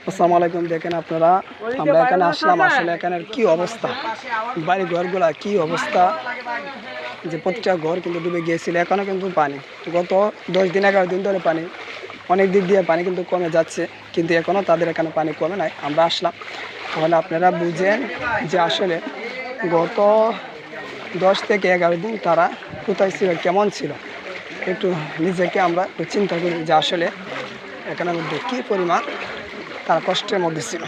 আসসালামু আলাইকুম। দেখেন আপনারা, আমরা এখানে আসলাম, আসলে এখানের কি অবস্থা, বাড়ি ঘরগুলা কি অবস্থা, যে প্রতিটা ঘর কিন্তু ডুবে গিয়েছিল। এখনও কিন্তু পানি, গত 10 দিন 11 দিন ধরে পানি, অনেক দিক দিয়ে পানি কিন্তু কমে যাচ্ছে, কিন্তু এখনও তাদের এখানে পানি কমে নাই। আমরা আসলাম, তাহলে আপনারা বুঝেন যে আসলে গত 10 থেকে 11 দিন তারা কোথায় ছিল, কেমন ছিল। একটু নিজেকে আমরা একটু চিন্তা করি যে আসলে এখানের মধ্যে কী পরিমাণ তারা কষ্টের মধ্যে ছিল।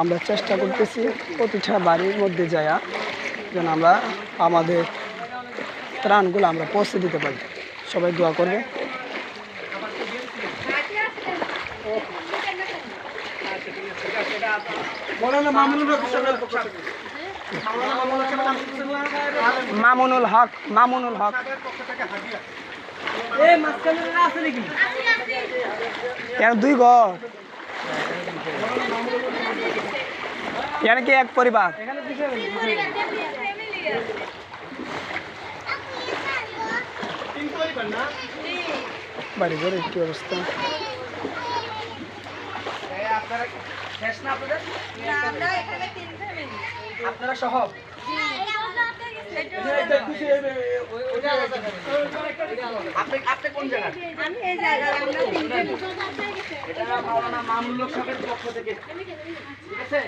আমরা চেষ্টা করতেছি প্রতিটা বাড়ির মধ্যে যায়া যেন আমরা আমাদের ত্রাণগুলো আমরা পৌঁছে দিতে পারি। সবাই দোয়া করবে। মামুনুল হক, মামুনুল হক। দুই ঘর, এখানে কি এক পরিবার? বাড়ি ঘরের কি অবস্থা? আপনারা সহ আপনি কোন জায়গা? আমি এই জায়গা, আমরা তিনজন। এটা মাওলানা মামুনুল হকের পক্ষ থেকে, ঠিক আছে?